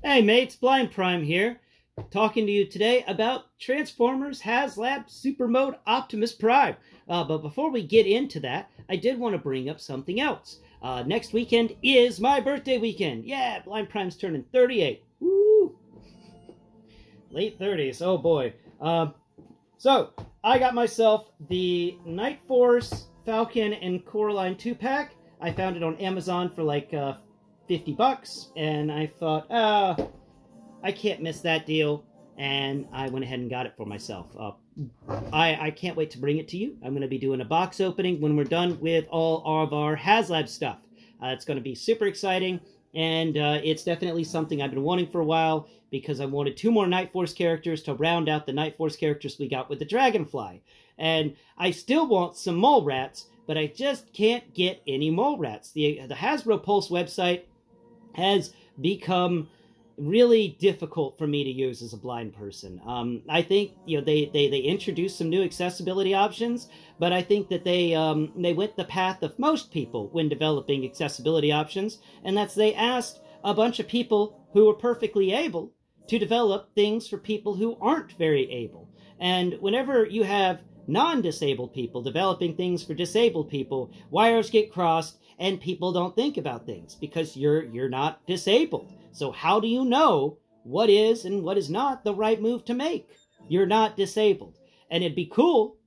Hey mates, Blind Prime here, talking to you today about Transformers Haslab Super Mode Optimus Prime. But before we get into that, I did want to bring up something else. Next weekend is my birthday weekend. Yeah, Blind Prime's turning 38. Woo! Late 30s, oh boy. So, I got myself the Night Force, Falcon, and Coraline 2-pack. I found it on Amazon for like $50, and I thought, I can't miss that deal, and I went ahead and got it for myself. I can't wait to bring it to you. I'm going to be doing a box opening when we're done with all of our Haslab stuff. It's going to be super exciting, and it's definitely something I've been wanting for a while, because I wanted 2 more Night Force characters to round out the Night Force characters we got with the Dragonfly. And I still want some Mole Rats, but I just can't get any Mole Rats. The Hasbro Pulse website has become really difficult for me to use as a blind person. I think, you know, they introduced some new accessibility options, but I think that they went the path of most people when developing accessibility options, and that's they asked a bunch of people who were perfectly able to develop things for people who aren't very able. And whenever you have non-disabled people developing things for disabled people, wires get crossed and people don't think about things because you're not disabled. So how do you know what is and what is not the right move to make? You're not disabled. And it'd be cool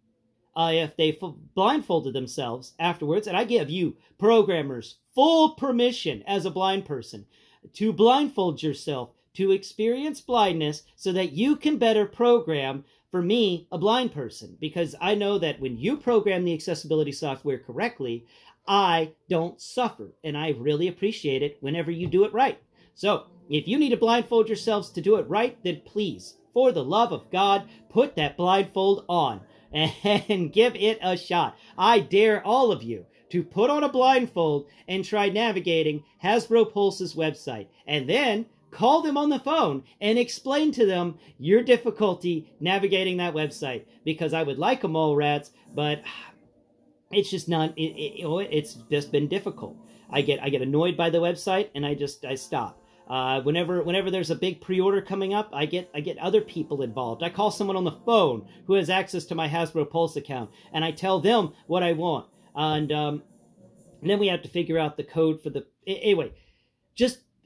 if they blindfolded themselves afterwards, and I give you programmers full permission as a blind person to blindfold yourself to experience blindness so that you can better program, for me, a blind person. Because I know that when you program the accessibility software correctly, I don't suffer. And I really appreciate it whenever you do it right. So, if you need to blindfold yourselves to do it right, then please, for the love of God, put that blindfold on and give it a shot. I dare all of you to put on a blindfold and try navigating Hasbro Pulse's website. And then call them on the phone and explain to them your difficulty navigating that website. Because I would like them all, rats, but it's just not, it's just been difficult. I get annoyed by the website and I stop. Whenever there's a big pre-order coming up, I get other people involved. I call someone on the phone who has access to my Hasbro Pulse account, and I tell them what I want. And then we have to figure out the code for the... Anyway,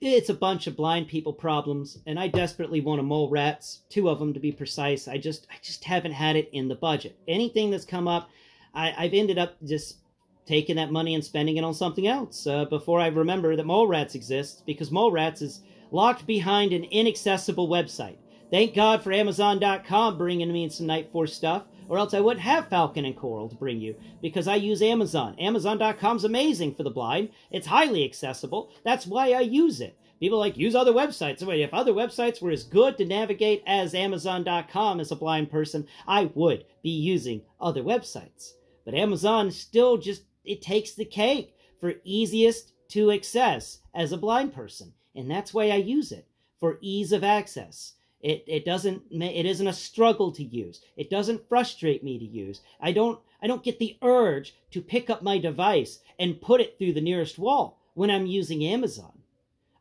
it's a bunch of blind people problems, and I desperately want a Mole Rats, 2 of them to be precise. I just haven't had it in the budget. Anything that's come up, I've ended up just taking that money and spending it on something else before I remember that Mole Rats exists, because Mole Rats is locked behind an inaccessible website. Thank God for Amazon.com bringing me in some Night Force stuff, or else I wouldn't have Falcon and Coral to bring you, because I use Amazon. Amazon.com's amazing for the blind. It's highly accessible. That's why I use it. People like, use other websites. If other websites were as good to navigate as Amazon.com as a blind person, I would be using other websites. But Amazon still just, it takes the cake for easiest to access as a blind person. And that's why I use it, for ease of access. It isn't a struggle to use. It doesn't frustrate me to use. I don't get the urge to pick up my device and put it through the nearest wall when I'm using Amazon.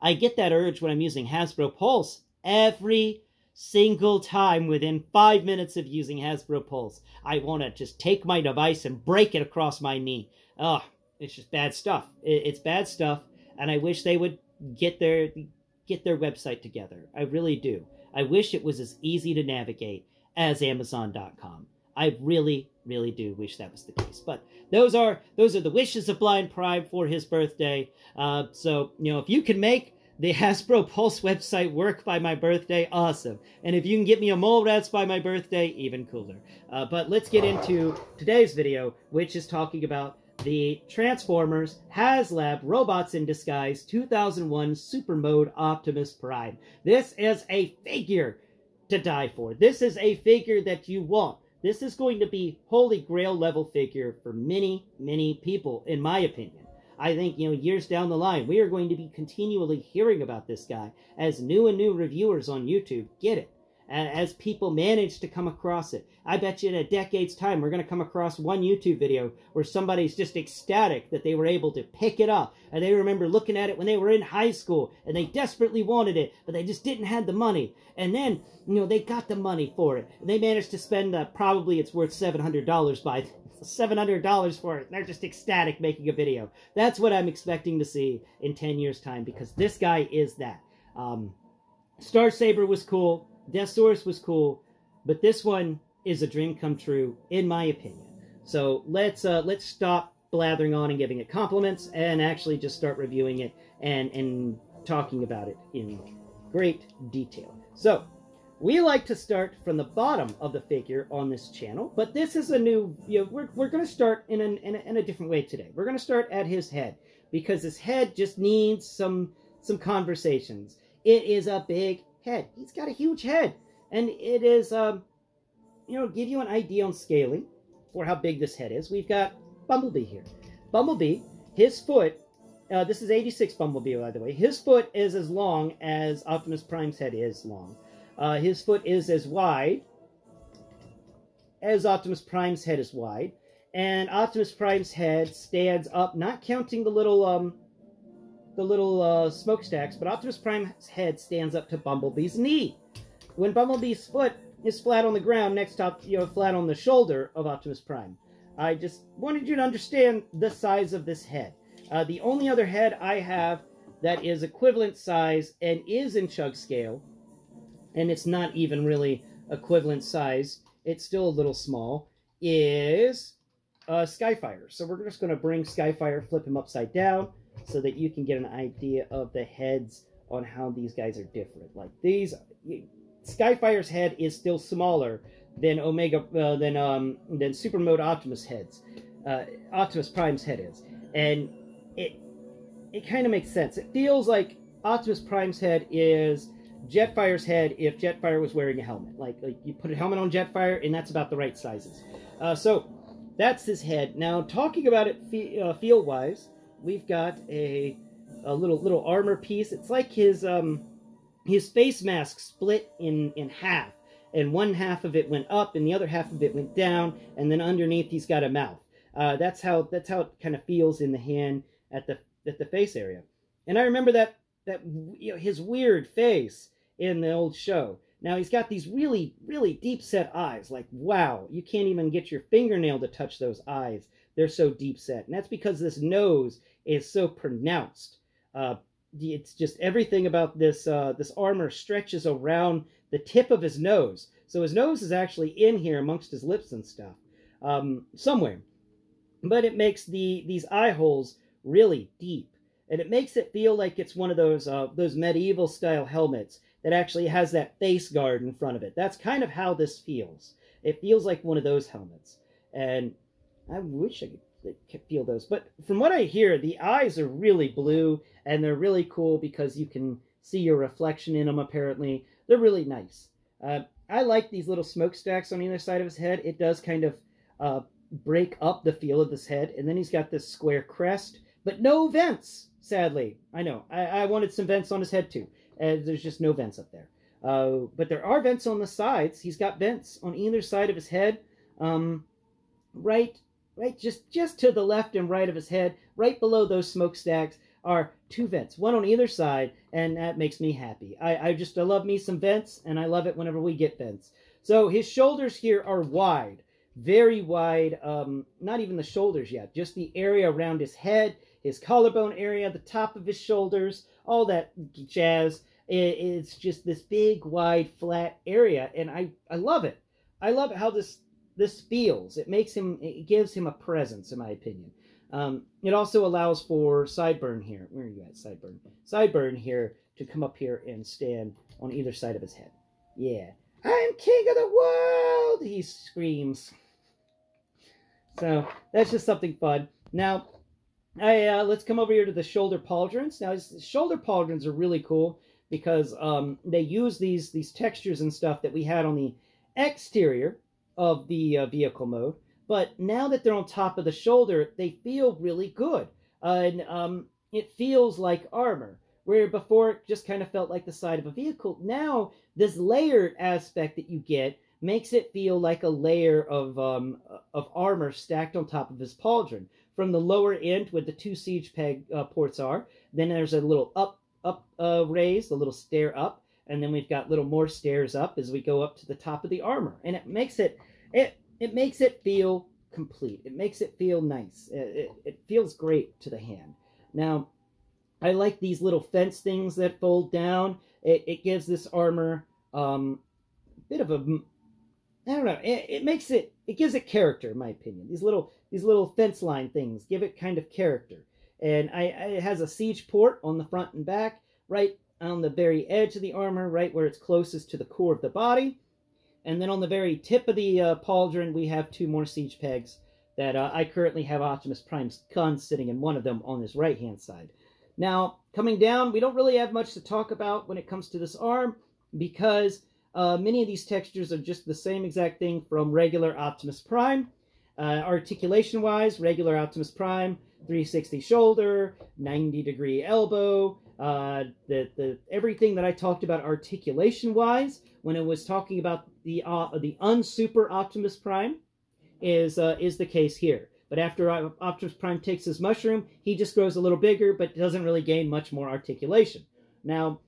I get that urge when I'm using Hasbro Pulse every single time within 5 minutes of using Hasbro Pulse. I want to just take my device and break it across my knee. Ugh, it's just bad stuff. It's bad stuff, and I wish they would get their website together. I really do. I wish it was as easy to navigate as Amazon.com. I really, really do wish that was the case. But those are the wishes of Blind Prime for his birthday. So, you know, if you can make the Hasbro Pulse website work by my birthday, awesome. And if you can get me a Mole Rats by my birthday, even cooler. But let's get into today's video, which is talking about the Transformers Haslab Robots in Disguise 2001 Super Mode Optimus Prime. This is a figure to die for. This is a figure that you want. This is going to be Holy Grail level figure for many, many people, in my opinion. I think, you know, years down the line, we are going to be continually hearing about this guy as new and new reviewers on YouTube get it. as people manage to come across it. I bet you in a decade's time, we're going to come across one YouTube video where somebody's just ecstatic that they were able to pick it up. And they remember looking at it when they were in high school, and they desperately wanted it, but they just didn't have the money. And then, they got the money for it. And they managed to spend, probably it's worth $700 by $700 for it. They're just ecstatic making a video. That's what I'm expecting to see in 10 years' time, because this guy is that. Star Saber was cool. Deathsaurus was cool, but this one is a dream come true, in my opinion. So let's stop blathering on and giving it compliments, and actually just start reviewing it and talking about it in great detail. So we like to start from the bottom of the figure on this channel, but this is a new. We're going to start in a different way today. We're going to start at his head, because his head just needs some conversations. It is a big head. He's got a huge head, and it is, give you an idea on scaling for how big this head is. We've got Bumblebee here. Bumblebee, his foot, this is 86 Bumblebee, by the way. His foot is as long as Optimus Prime's head is long. His foot is as wide as Optimus Prime's head is wide, and Optimus Prime's head stands up, not counting the little smokestacks, but Optimus Prime's head stands up to Bumblebee's knee. When Bumblebee's foot is flat on the ground, next to, flat on the shoulder of Optimus Prime. I just wanted you to understand the size of this head. The only other head I have that is equivalent size and is in CHUG scale, and it's not even really equivalent size, it's still a little small, is Skyfire. So we're just going to bring Skyfire, flip him upside down, so that you can get an idea of the heads on how these guys are different. Like Skyfire's head is still smaller than than Super Mode Optimus heads. Optimus Prime's head is, and it kind of makes sense. It feels like Optimus Prime's head is Jetfire's head if Jetfire was wearing a helmet. Like you put a helmet on Jetfire, and that's about the right sizes. So that's his head. Now, talking about it feel-wise, we've got a little armor piece. It's like his face mask split in half, and one half of it went up, and the other half of it went down, and then underneath he's got a mouth. That's how it kind of feels in the hand at the face area. And I remember that his weird face in the old show. Now he's got these really, really deep set eyes. Like, wow, you can't even get your fingernail to touch those eyes. They're so deep set, and that's because this nose is so pronounced. It's just everything about this armor stretches around the tip of his nose. So his nose is actually in here amongst his lips and stuff, somewhere. But it makes these eye holes really deep, and it makes it feel like it's one of those medieval style helmets that actually has that face guard in front of it. That's kind of how this feels. It feels like one of those helmets, and I wish I could feel those. But from what I hear, the eyes are really blue, and they're really cool because you can see your reflection in them, apparently. They're really nice. I like these little smokestacks on either side of his head. It does kind of break up the feel of this head. And then he's got this square crest, but no vents, sadly. I know. I wanted some vents on his head, too. There's just no vents up there. But there are vents on the sides. He's got vents on either side of his head. Right, just to the left and right of his head, right below those smokestacks, are two vents, one on either side, and that makes me happy. I love me some vents, and I love it whenever we get vents. So his shoulders here are wide, very wide, not even the shoulders yet, just the area around his head, his collarbone area, the top of his shoulders, all that jazz. It's just this big, wide, flat area, and I love it. I love how this feels. It gives him a presence, in my opinion. It also allows for Sideburn here. Where are you at, Sideburn? Sideburn here to come up here and stand on either side of his head. Yeah. I'm king of the world, he screams. So that's just something fun. Now, let's come over here to the shoulder pauldrons. Now, his shoulder pauldrons are really cool because they use these textures and stuff that we had on the exterior of the vehicle mode. But now that they're on top of the shoulder, they feel really good. And it feels like armor, where before it just kind of felt like the side of a vehicle. Now, this layered aspect that you get makes it feel like a layer of armor stacked on top of his pauldron. From the lower end, where the two siege peg ports are, then there's a little up raise, a little stair up, and then we've got little more stairs up as we go up to the top of the armor, and it makes it feel complete. It makes it feel nice. It feels great to the hand. Now, I like these little fence things that fold down. It gives this armor a bit of a, I don't know. It gives it character, in my opinion. These little fence line things give it kind of character. And it has a siege port on the front and back, right on the very edge of the armor, right where it's closest to the core of the body. And then on the very tip of the pauldron, we have two more siege pegs that I currently have Optimus Prime's gun sitting in one of them on his right-hand side. Now, coming down, we don't really have much to talk about when it comes to this arm, because many of these textures are just the same exact thing from regular Optimus Prime. Articulation-wise, regular Optimus Prime, 360 shoulder, 90-degree elbow, everything that I talked about articulation-wise when I was talking about the unsuper Optimus Prime is the case here. But after Optimus Prime takes his mushroom, he just grows a little bigger, but doesn't really gain much more articulation. Now,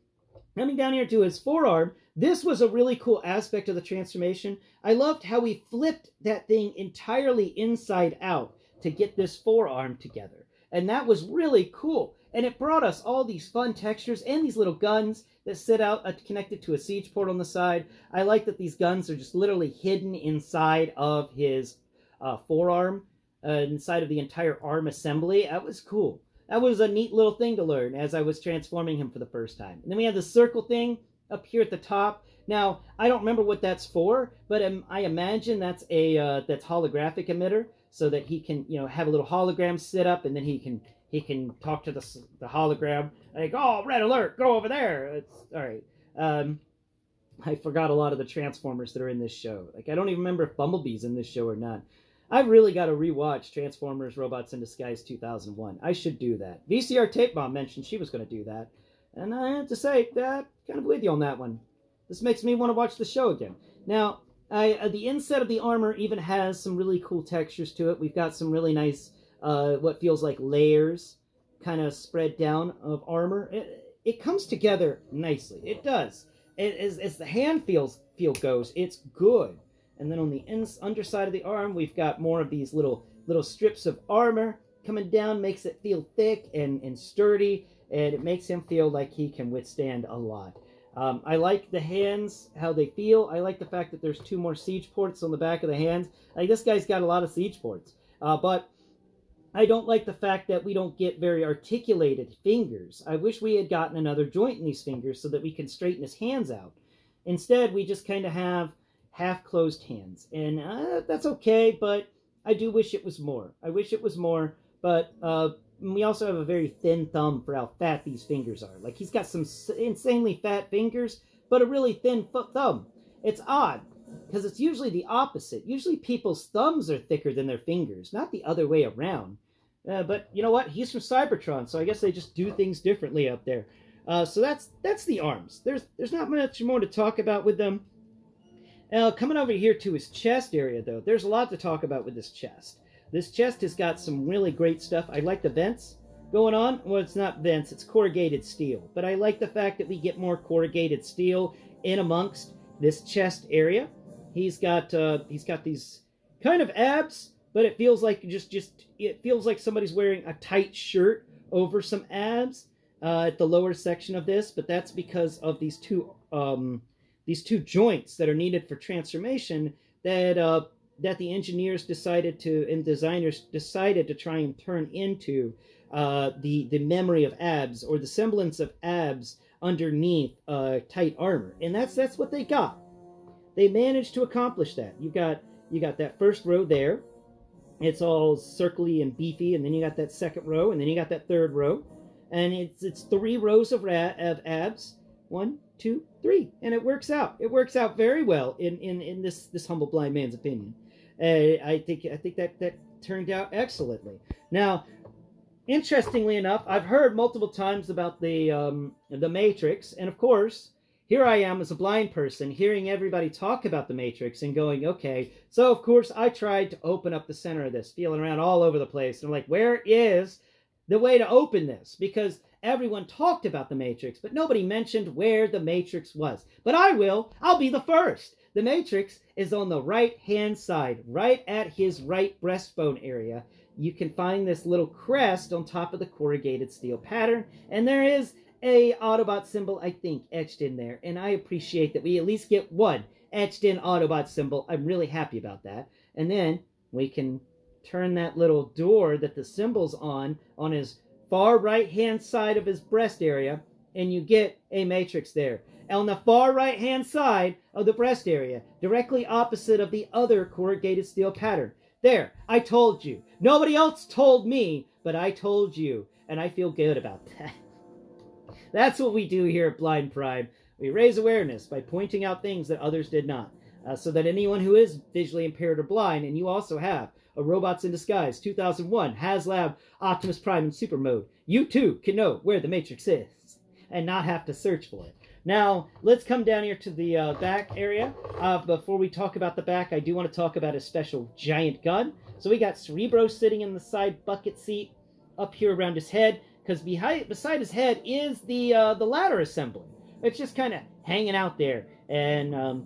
coming down here to his forearm, this was a really cool aspect of the transformation. I loved how he flipped that thing entirely inside out to get this forearm together. And that was really cool. And it brought us all these fun textures and these little guns that sit out connected to a siege port on the side. I like that these guns are just literally hidden inside of his forearm, inside of the entire arm assembly. That was cool. That was a neat little thing to learn as I was transforming him for the first time. And then we have the circle thing up here at the top. Now, I don't remember what that's for, but I imagine that's that's holographic emitter, so that he can, have a little hologram sit up, and then he can talk to the hologram, like, oh, red alert, go over there. It's all right. I forgot a lot of the Transformers that are in this show. Like, I don't even remember if Bumblebee's in this show or not. I've really got to rewatch Transformers Robots in Disguise 2001. I should do that. VCR Tape Bomb mentioned she was going to do that. And I have to say, kind of with you on that one. This makes me want to watch the show again. Now, the inside of the armor even has some really cool textures to it. We've got some really nice, what feels like layers, kind of spread down of armor. It comes together nicely. It does. As the hand feel goes, it's good. And then on the underside of the arm, we've got more of these little strips of armor coming down, makes it feel thick and sturdy, and it makes him feel like he can withstand a lot. I like the hands, how they feel. I like the fact that there's two more siege ports on the back of the hands. Like, this guy's got a lot of siege ports. But I don't like the fact that we don't get very articulated fingers. I wish we had gotten another joint in these fingers so that we can straighten his hands out. Instead, we just kind of have half-closed hands. And that's okay, but I do wish it was more. I wish it was more, but we also have a very thin thumb for how fat these fingers are. Like, he's got some insanely fat fingers, but a really thin thumb. It's odd, because it's usually the opposite. Usually people's thumbs are thicker than their fingers, not the other way around. But you know what? He's from Cybertron, so I guess they just do things differently up there. So that's the arms. There's not much more to talk about with them. Coming over here to his chest area, though, there's a lot to talk about with this chest. This chest has got some really great stuff. I like the vents going on. Well, it's not vents, it's corrugated steel. But I like the fact that we get more corrugated steel in amongst this chest area. He's got these kind of abs, but it feels like it feels like somebody's wearing a tight shirt over some abs at the lower section of this. But that's because of these two joints that are needed for transformation that the engineers and designers decided to try and turn into the memory of abs, or the semblance of abs underneath tight armor. And that's what they got. They managed to accomplish that. You got that first row there. It's all circly and beefy, and then you got that second row, and then you got that third row. And it's 3 rows of abs. 1, 2, 3, and it works out. It works out very well in this humble blind man's opinion. I think that turned out excellently. Now, interestingly enough, I've heard multiple times about the Matrix, and of course, here I am as a blind person hearing everybody talk about the Matrix and going, okay, so of course I tried to open up the center of this, feeling around all over the place, and I'm like, where is the way to open this? Because everyone talked about the Matrix, but nobody mentioned where the Matrix was. But I will. I'll be the first. The Matrix is on the right-hand side, right at his right breastbone area. You can find this little crest on top of the corrugated steel pattern, and there is a Autobot symbol, I think, etched in there, and I appreciate that we at least get one etched in Autobot symbol. I'm really happy about that. And then we can turn that little door that the symbol's on his far right-hand side of his breast area, and you get a Matrix there. On the far right-hand side of the breast area, directly opposite of the other corrugated steel pattern. There, I told you. Nobody else told me, but I told you, and I feel good about that. That's what we do here at Blind Prime. We raise awareness by pointing out things that others did not, so that anyone who is visually impaired or blind, and you also have a Robots in Disguise 2001 Haslab Optimus Prime in Super Mode, you too can know where the Matrix is and not have to search for it. Now, let's come down here to the back area. Before we talk about the back, I do want to talk about a special giant gun. So we got Cerebro sitting in the side bucket seat up here around his head, because beside his head is the ladder assembly. It's just kind of hanging out there, and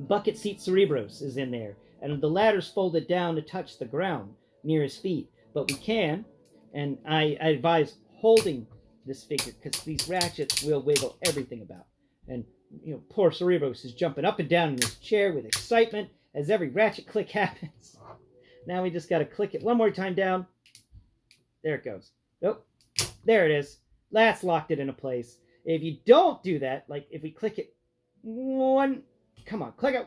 bucket seat Cerebros is in there, and the ladder's folded down to touch the ground near his feet. But we can, and I advise holding this figure, because these ratchets will wiggle everything about. And, you know, poor Cerebros is jumping up and down in his chair with excitement as every ratchet click happens. Now we just got to click it one more time down. There it goes. Oh, there it is. That's locked it into place. If you don't do that, like if we click it one, come on, click it.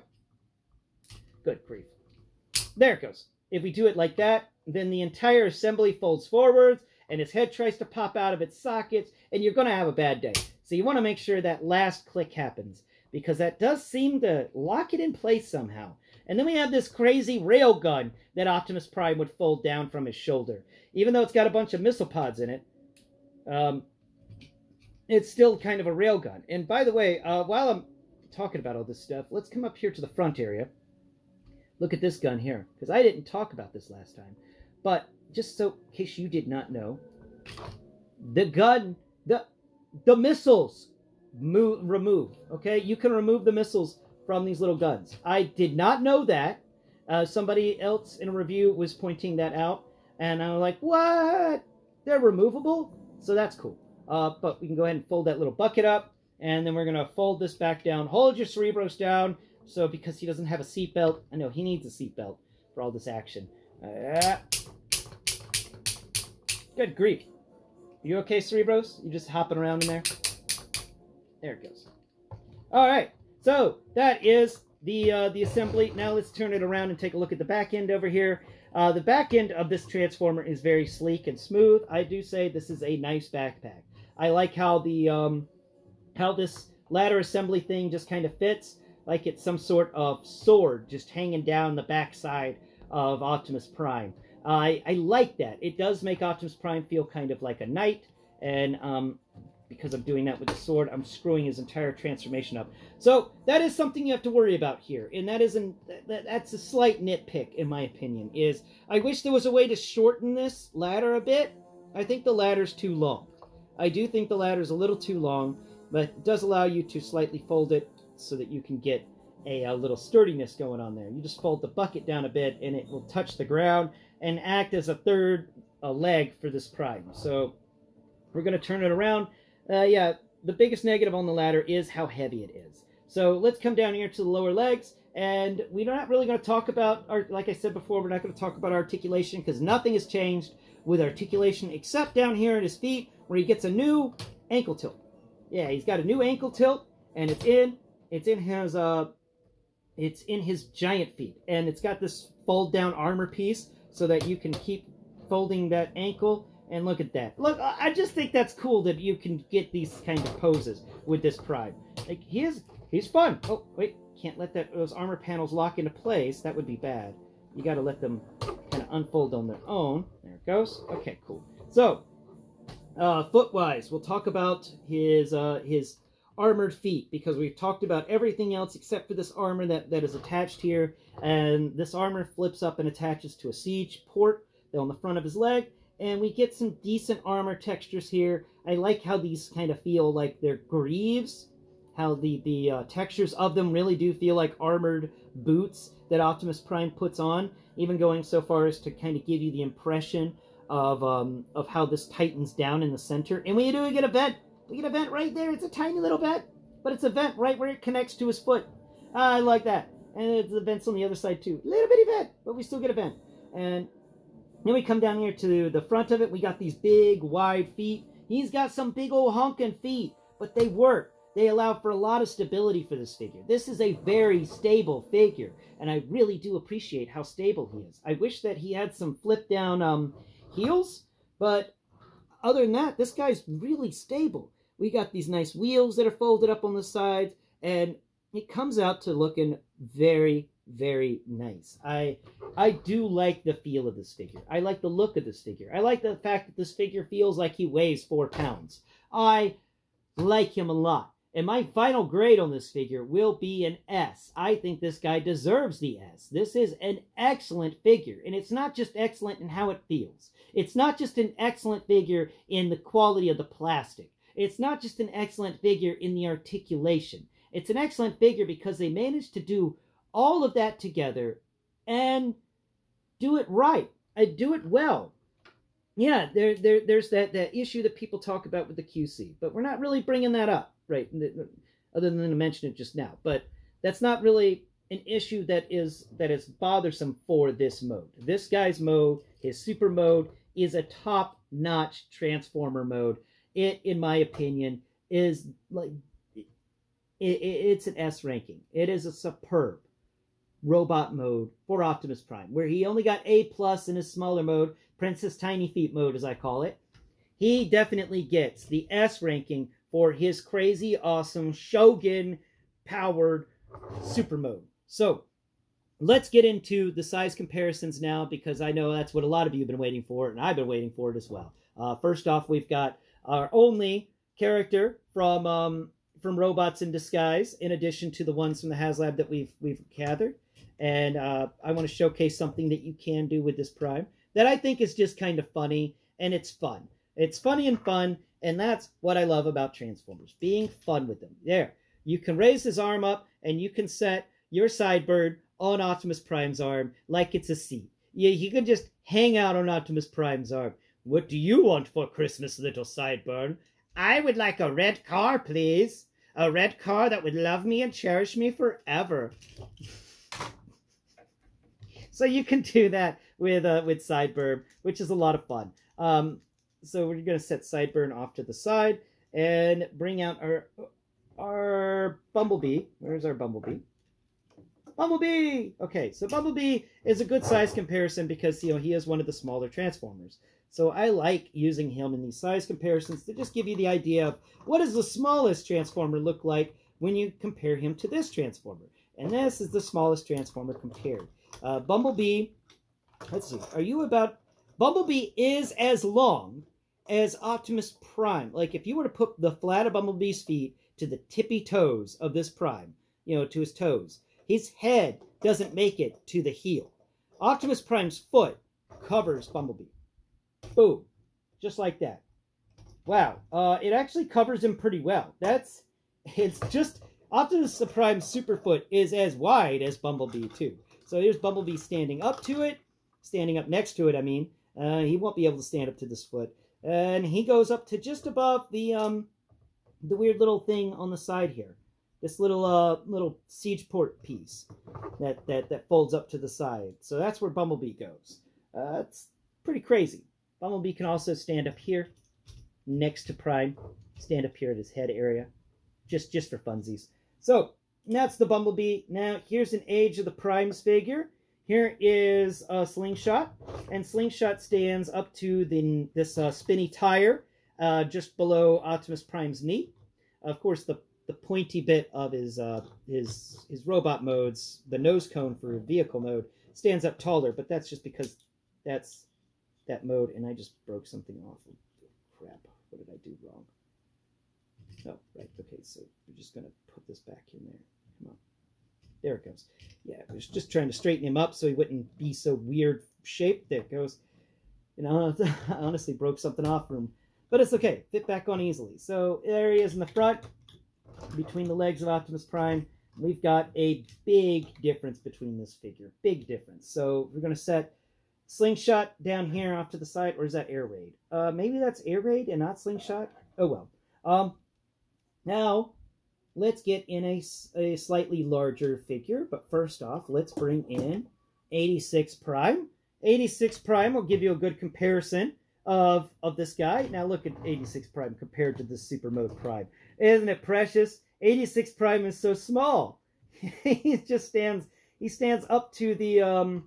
Good grief. There it goes. If we do it like that, then the entire assembly folds forwards, and his head tries to pop out of its sockets, and you're going to have a bad day. So you want to make sure that last click happens, because that does seem to lock it in place somehow. And then we have this crazy railgun that Optimus Prime would fold down from his shoulder. Even though it's got a bunch of missile pods in it, it's still kind of a railgun. And by the way, while I'm talking about all this stuff, let's come up here to the front area. Look at this gun here, because I didn't talk about this last time. But just so, in case you did not know, the gun, the missiles remove, okay? You can remove the missiles from these little guns. I did not know that. Somebody else in a review was pointing that out, and I was like, what? They're removable? So that's cool. But we can go ahead and fold that little bucket up, and then we're going to fold this back down. Hold your Cerebros down, so because he doesn't have a seatbelt, I know he needs a seatbelt for all this action. Good grief. You okay, Cerebros? You just hopping around in there? There it goes. All right. So that is the assembly. Now let's turn it around and take a look at the back end over here. The back end of this Transformer is very sleek and smooth. I do say this is a nice backpack. I like how the how this ladder assembly thing just kind of fits, like it's some sort of sword just hanging down the backside of Optimus Prime. I like that. It does make Optimus Prime feel kind of like a knight, and because I'm doing that with the sword, I'm screwing his entire transformation up. So that is something you have to worry about here, and that's a slight nitpick in my opinion. Is I wish there was a way to shorten this ladder a bit. I think the ladder's too long. I do think the ladder's a little too long, but it does allow you to slightly fold it so that you can get a little sturdiness going on there. You just fold the bucket down a bit, and it will touch the ground and act as a third leg for this Prime. So we're going to turn it around. Yeah, the biggest negative on the ladder is how heavy it is. So let's come down here to the lower legs, and we're not really going to talk about, like I said before, we're not going to talk about articulation, because nothing has changed with articulation except down here at his feet, where he gets a new ankle tilt. Yeah, he's got a new ankle tilt, and it's in his giant feet, and it's got this fold down armor piece so that you can keep folding that ankle. And look at that. Look, I just think that's cool that you can get these kind of poses with this Prime. Like, he's fun. Oh, wait, can't let those armor panels lock into place. That would be bad. You got to let them kind of unfold on their own. There it goes. Okay, cool. So, foot-wise, we'll talk about his armored feet, because we've talked about everything else except for this armor that is attached here. And this armor flips up and attaches to a siege port on the front of his leg. And we get some decent armor textures here. I like how these kind of feel like they're greaves. How the textures of them really do feel like armored boots that Optimus Prime puts on. Even going so far as to kind of give you the impression of how this tightens down in the center. And we get a vent. We get a vent right there. It's a tiny little vent, but it's a vent right where it connects to his foot. I like that. And the vent's on the other side too. Little bitty vent, but we still get a vent. And then we come down here to the front of it. We got these big, wide feet. He's got some big old honking feet, but they work. They allow for a lot of stability for this figure. This is a very stable figure, and I really do appreciate how stable he is. I wish that he had some flip-down heels, but other than that, this guy's really stable. We got these nice wheels that are folded up on the sides, and it comes out to looking very, very nice. I do like the feel of this figure. I like the look of this figure. I like the fact that this figure feels like he weighs 4 pounds. I like him a lot. And my final grade on this figure will be an S. I think this guy deserves the S. This is an excellent figure. And it's not just excellent in how it feels. It's not just an excellent figure in the quality of the plastic. It's not just an excellent figure in the articulation. It's an excellent figure because they managed to do all of that together and do it right. And do it well. Yeah, there's that issue that people talk about with the QC. But we're not really bringing that up. Right, other than to mention it just now. But that's not really an issue that is bothersome for this mode. This guy's mode, his super mode, is a top-notch Transformer mode. It, in my opinion, is like it's an S ranking. It is a superb robot mode for Optimus Prime, where he only got A+ in his smaller mode, Princess Tiny Feet mode, as I call it. He definitely gets the S ranking for his crazy, awesome, Shogun-powered super mode. So, let's get into the size comparisons now, because I know that's what a lot of you have been waiting for, and I've been waiting for it as well. First off, we've got our only character from Robots in Disguise, in addition to the ones from the Haslab that we've gathered. And I want to showcase something that you can do with this Prime that I think is just kind of funny, and it's fun. It's funny and fun, and that's what I love about Transformers, being fun with them. There, you can raise his arm up, and you can set your Sidebird on Optimus Prime's arm like it's a seat. You can just hang out on Optimus Prime's arm. What do you want for Christmas, little Sidebird? I would like a red car, please. A red car that would love me and cherish me forever. So you can do that with Sidebird, which is a lot of fun. So we're going to set Sideburn off to the side and bring out our Bumblebee. Where's our Bumblebee? Bumblebee! Okay, so Bumblebee is a good size comparison because, you know, he is one of the smaller Transformers. So I like using him in these size comparisons to just give you the idea of what does the smallest Transformer look like when you compare him to this Transformer. And this is the smallest Transformer compared. Bumblebee, let's see, Bumblebee is as long as Optimus Prime. Like, if you were to put the flat of Bumblebee's feet to the tippy toes of this Prime, you know, to his toes, his head doesn't make it to the heel. Optimus Prime's foot covers Bumblebee. Boom. Just like that. Wow. It actually covers him pretty well. It's just, Optimus Prime's superfoot is as wide as Bumblebee, too. So here's Bumblebee standing up to it, standing up next to it, I mean. He won't be able to stand up to this foot. And he goes up to just above the weird little thing on the side here. This little siege port piece that folds up to the side. So that's where Bumblebee goes. It's pretty crazy. Bumblebee can also stand up here next to Prime. Stand up here at his head area. Just for funsies. So that's the Bumblebee. Now here's an age of the Prime's figure. Here is Slingshot, and Slingshot stands up to this spinny tire just below Optimus Prime's knee. Of course, the pointy bit of his robot modes, the nose cone for vehicle mode, stands up taller, but that's just because that's that mode, and I just broke something off. Oh, crap. What did I do wrong? Oh, right. Okay, so we're just going to put this back in there. Come on. There it goes. Yeah, I was just trying to straighten him up so he wouldn't be so weird shaped. There it goes. You know, I honestly broke something off from him. But it's okay. Fit back on easily. So there he is in the front, between the legs of Optimus Prime. We've got a big difference between this figure. Big difference. So we're going to set Slingshot down here off to the side. Or is that Air Raid? Maybe that's Air Raid and not Slingshot? Oh, well. Now, let's get in a slightly larger figure. But first off, let's bring in 86 Prime. 86 Prime will give you a good comparison of this guy. Now look at 86 Prime compared to the Super Mode Prime. Isn't it precious? 86 Prime is so small. He just stands up to the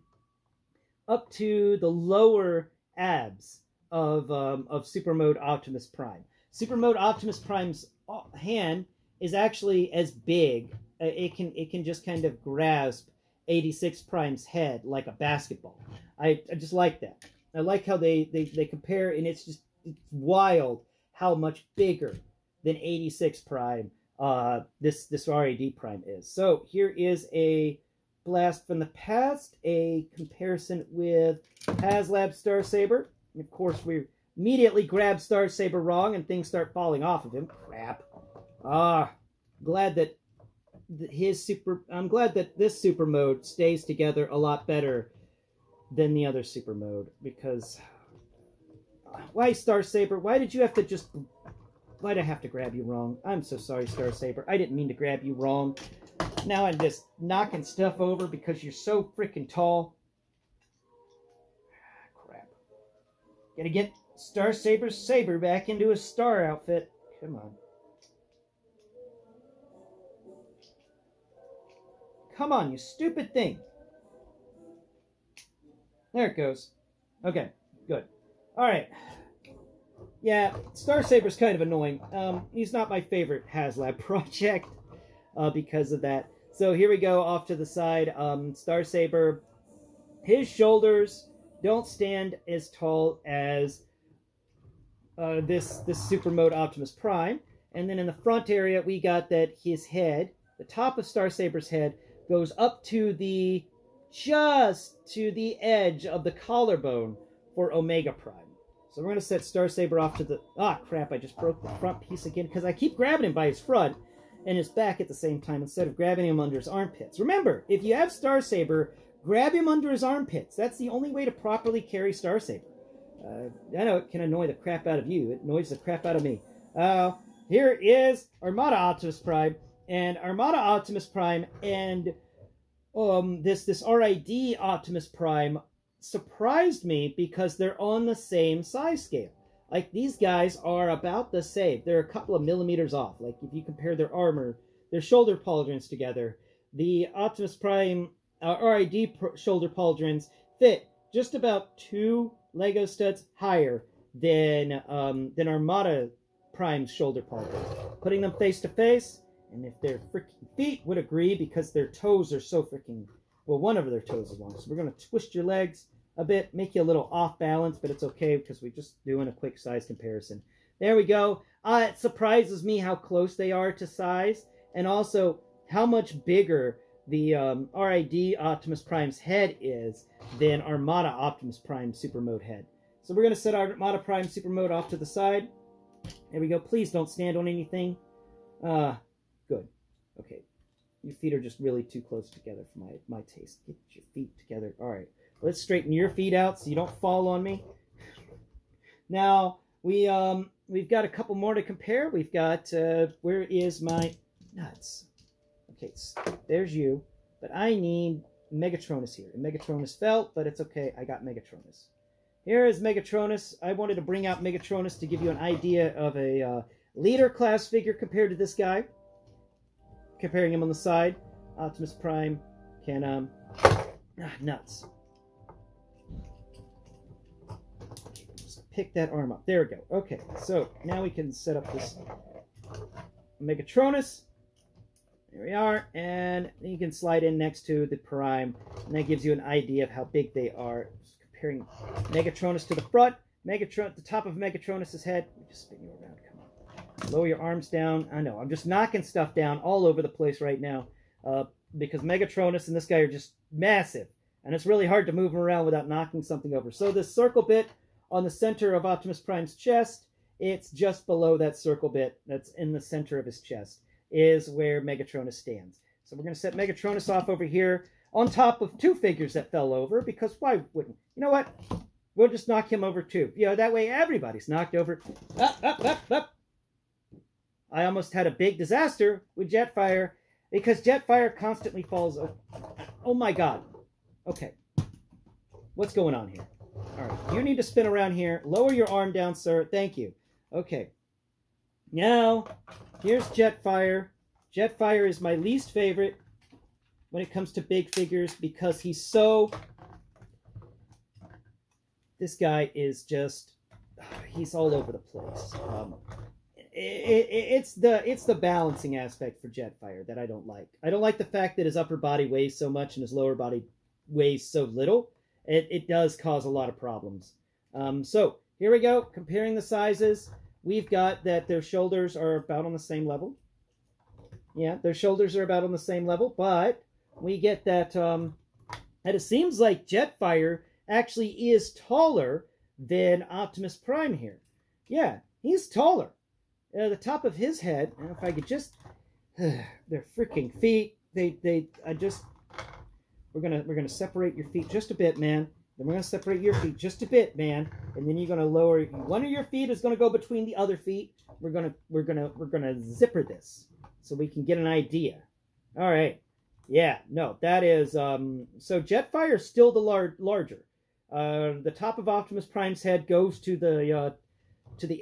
lower abs of Super Mode Optimus Prime. Super Mode Optimus Prime's hand is actually as big. It can just kind of grasp 86 Prime's head like a basketball. I just like that. I like how they compare, and it's wild how much bigger than 86 Prime this RiD Prime is. So here is a blast from the past, a comparison with Haslab Starsaber. And of course, we immediately grab Starsaber wrong, and things start falling off of him. Crap. Glad that I'm glad that this super mode stays together a lot better than the other super mode, because why Starsaber? Why did you have to why'd I have to grab you wrong? I'm so sorry, Starsaber. I didn't mean to grab you wrong. Now I'm just knocking stuff over because you're so freaking tall. Crap. Gotta get Starsaber's saber back into his star outfit. Come on. Come on, you stupid thing. There it goes. Okay, good. Alright. Yeah, Starsaber's kind of annoying. He's not my favorite Haslab project because of that. So here we go, off to the side. Starsaber, his shoulders don't stand as tall as this Super Mode Optimus Prime. And then in the front area, we got that his head, the top of Starsaber's head, goes up to just to the edge of the collarbone for Omega Prime. So we're going to set Starsaber off to the... Ah, crap, I just broke the front piece again because I keep grabbing him by his front and his back at the same time instead of grabbing him under his armpits. Remember, if you have Starsaber, grab him under his armpits. That's the only way to properly carry Starsaber. I know it can annoy the crap out of you. It annoys the crap out of me. Here is Armada Optimus Prime. And Armada Optimus Prime and this RiD Optimus Prime surprised me because they're on the same size scale. Like, these guys are about the same. They're a couple of millimeters off. Like, if you compare their armor, their shoulder pauldrons together, the Optimus Prime RiD shoulder pauldrons fit just about 2 Lego studs higher than Armada Prime's shoulder pauldrons. Putting them face to face, and if their freaking feet would agree, because their toes are so freaking... Well, one of their toes is long. So we're going to twist your legs a bit, make you a little off balance, but it's okay because we're just doing a quick size comparison. There we go. It surprises me how close they are to size, and also how much bigger the RiD Optimus Prime's head is than Armada Optimus Prime Super Mode head. So we're going to set our Armada Prime Super Mode off to the side. There we go. Please don't stand on anything. Good. Okay. Your feet are just really too close together for my taste. Get your feet together. All right. Let's straighten your feet out so you don't fall on me. Now, we've got a couple more to compare. We've got, where is my nuts? Okay, so there's you. But I need Megatronus here. And Megatronus fell, but it's okay. I got Megatronus. Here is Megatronus. I wanted to bring out Megatronus to give you an idea of a leader class figure compared to this guy. Comparing him on the side, Optimus Prime can, nuts. Just pick that arm up. There we go. Okay, so now we can set up this Megatronus. There we are, and you can slide in next to the Prime, and that gives you an idea of how big they are. Just comparing Megatronus to the front. Megatron, the top of Megatronus's head. Let me just spin you around. Come on. Lower your arms down. I know. I'm just knocking stuff down all over the place right now because Megatronus and this guy are just massive. And it's really hard to move them around without knocking something over. So this circle bit on the center of Optimus Prime's chest, it's just below that circle bit that's in the center of his chest, is where Megatronus stands. So we're going to set Megatronus off over here on top of two figures that fell over, because why wouldn't? You know what? We'll just knock him over too. You know, that way everybody's knocked over. Up, up, up, up. I almost had a big disaster with Jetfire, because Jetfire constantly falls over. Oh my god. Okay. What's going on here? Alright, you need to spin around here. Lower your arm down, sir. Thank you. Okay. Now, here's Jetfire. Jetfire is my least favorite when it comes to big figures because he's so... This guy is just... He's all over the place. It's the balancing aspect for Jetfire that I don't like. I don't like the fact that his upper body weighs so much and his lower body weighs so little. It does cause a lot of problems. So, here we go. Comparing the sizes. We've got that their shoulders are about on the same level. Yeah, their shoulders are about on the same level, but we get that, that it seems like Jetfire actually is taller than Optimus Prime here. Yeah, he's taller. The top of his head, and if I could just, their freaking feet, we're gonna separate your feet just a bit, man. Then we're gonna separate your feet just a bit, man. And then you're gonna lower, one of your feet is gonna go between the other feet. We're gonna zipper this so we can get an idea. All right. Yeah, no, that is, so Jetfire is still the larger. The top of Optimus Prime's head goes to the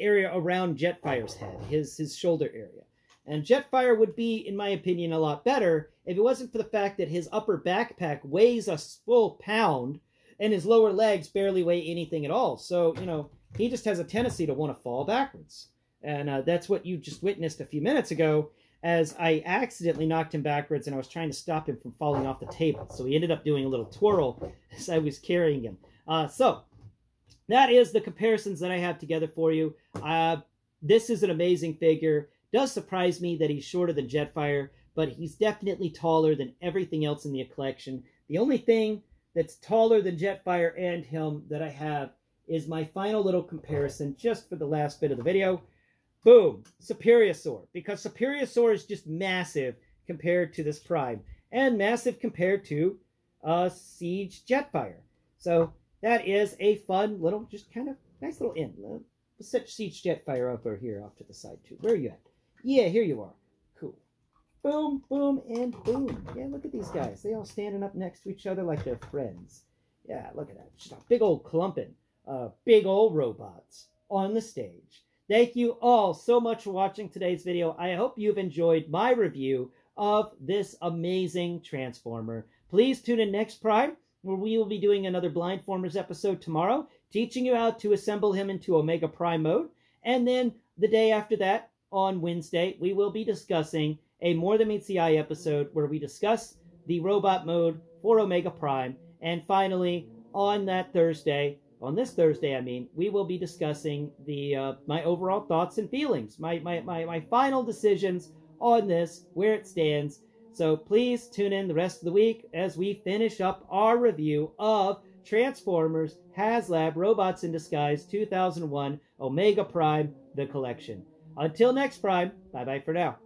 area around Jetfire's head, his shoulder area. And Jetfire would be, in my opinion, a lot better if it wasn't for the fact that his upper backpack weighs a full pound and his lower legs barely weigh anything at all. So, you know, he just has a tendency to want to fall backwards. And that's what you just witnessed a few minutes ago as I accidentally knocked him backwards and I was trying to stop him from falling off the table. So he ended up doing a little twirl as I was carrying him. So that is the comparisons that I have together for you. This is an amazing figure. Does surprise me that he's shorter than Jetfire, but he's definitely taller than everything else in the collection. The only thing that's taller than Jetfire and him that I have is my final little comparison just for the last bit of the video. Boom! Superiosaur. Because Superiosaur is just massive compared to this Prime. And massive compared to Siege Jetfire. So that is a fun little, just kind of nice little end. Let's set Siege Jetfire over here off to the side too. Where are you at? Yeah, here you are. Cool. Boom, boom, and boom. Yeah, look at these guys. They all standing up next to each other like they're friends. Yeah, look at that. Just a big old clumping. Big old robots on the stage. Thank you all so much for watching today's video. I hope you've enjoyed my review of this amazing Transformer. Please tune in next Prime, where we will be doing another Blindformers episode tomorrow, teaching you how to assemble him into Omega Prime mode. And then the day after that, on Wednesday, we will be discussing a More Than Meets the Eye episode where we discuss the robot mode for Omega Prime. And finally, on that Thursday, on this Thursday, I mean, we will be discussing the my overall thoughts and feelings, my final decisions on this, where it stands. So please tune in the rest of the week as we finish up our review of Transformers Haslab Robots in Disguise 2001 Omega Prime, the collection. Until next Prime, bye-bye for now.